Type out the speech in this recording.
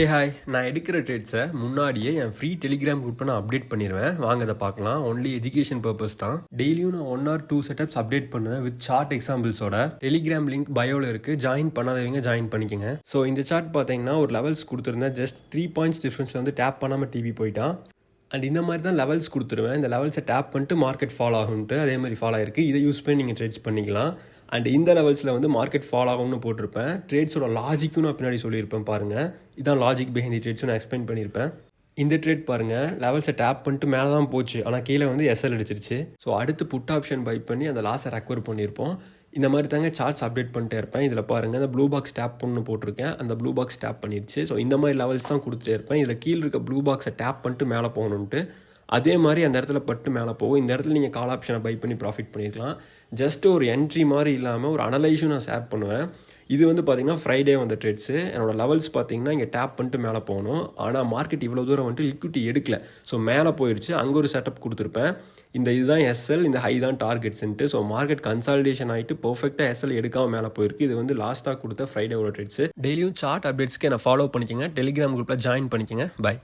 Hi நான் எடுக்கிற ட்ரேட்ஸை முன்னாடியே என் ஃப்ரீ டெலிகிராம் குரூப்பில் நான் அப்டேட் பண்ணிடுவேன். வாங்க அதை பார்க்கலாம். ஒன்லி எஜுகேஷன் பர்பஸ் தான். டெய்லியும் நான் 1 or 2 செட்டப்ஸ் அப்டேட் பண்ணுவேன் வித் சார்ட் எக்ஸாம்பிள்ஸோட. டெலிகிராம் லிங்க் பயோவில் இருக்குது. ஜாயின் பண்ணாதவங்க ஜாயின் பண்ணிக்கோங்க. ஸோ இந்த சார்ட் பார்த்தீங்கன்னா ஒரு லெவல்ஸ் கொடுத்துருந்தேன். ஜஸ்ட் 3 பாயிண்ட்ஸ் டிஃப்ரென்ஸில் வந்து டேப் பண்ணாமல் டிவி போயிட்டான். அண்ட் இந்த மாதிரி தான் லெவல்ஸ் கொடுத்துருவேன். இந்த லெவல்ஸை டேப் பண்ணிட்டு மார்க்கெட் ஃபாலோ ஆகும்ட்டு அதே மாதிரி ஃபாலோ ஆயிருக்கு. இதை யூஸ் பண்ணி நீங்கள் ட்ரேட்ஸ் பண்ணிக்கலாம். அண்ட் இந்த லெவல்ஸில் வந்து மார்க்கெட் ஃபாலோ ஆகும்னு போட்டிருப்பேன். ட்ரேட்ஸோட லாஜிக்கும் நான் பின்னாடி சொல்லியிருப்பேன் பாருங்கள். இதான் லாஜிக் பிஹைண்ட் தி ட்ரேட்ஸும் நான் எக்ஸ்பிளைன் பண்ணியிருப்பேன். இந்த ட்ரேட் பாருங்கள், லெவல்ஸை டேப் பண்ணிட்டு மேலே தான் போச்சு, ஆனால் கீழே வந்து எஸ்எல் அடிச்சிருச்சு. ஸோ அடுத்து புட் ஆப்ஷன் பை பண்ணி அந்த லாஸை ரெக்கவர் பண்ணியிருப்போம். இந்த மாதிரி தாங்க சார்ட்ஸ் அப்டேட் பண்ணிட்டே இருப்பேன். இதில் பாருங்கள், அந்த ப்ளூ பாக்ஸ் டேப் பண்ணு போட்டிருக்கேன். அந்த ப்ளூ பாக்ஸ் டேப் பண்ணிடுச்சு. ஸோ இந்த மாதிரி லெவல்ஸ் தான் கொடுத்துட்டே இருப்பேன். இதில் கீழே இருக்க ப்ளூ பாக்ஸை டேப் பண்ணிட்டு மேலே போகணுன்ட்டு அதே மாதிரி அந்த இடத்துல பட்டு மேலே போகும். இந்த இடத்துல நீங்கள் கால் ஆப்ஷனை பை பண்ணி ப்ராஃபிட் பண்ணியிருக்கலாம். ஜஸ்ட் ஒரு என்ட்ரி மாதிரி இல்லாமல் ஒரு அனலைஸும் நான் ஷேர் பண்ணுவேன். இது வந்து பார்த்திங்கன்னா ஃப்ரைடே வந்த ட்ரேட்ஸு. என்னோடய லெவல்ஸ் பார்த்திங்கன்னா இங்கே டேப் பண்ணிட்டு மேலே போகணும். ஆனால் மார்க்கெட் இவ்வளோ தூரம் வந்துட்டு லிக்விட்டி எடுக்கல. ஸோ மேலே போயிடுச்சு. அங்கே ஒரு செட்டப் கொடுத்துருப்பேன். இதுதான் எஸ்எல், இந்த ஹை தான் டார்கெட்ஸ்ன்ட்டு. ஸோ மார்க்கெட் கன்சாலிடேஷன் ஆகிட்டு பர்ஃபெக்டாக எஸ்எல் எடுக்காமல் மேலே போயிருக்கு. இது வந்து லாஸ்ட்டாக கொடுத்த ஃப்ரைடே ஒரு ட்ரேட்ஸு. டெய்லியும் சார்ட் அப்டேட்ஸ்க்கு என்னை ஃபாலோ பண்ணிக்கோங்க. டெலிகிராம் குரூப்பில் ஜாயின் பண்ணிக்கோங்க. பை.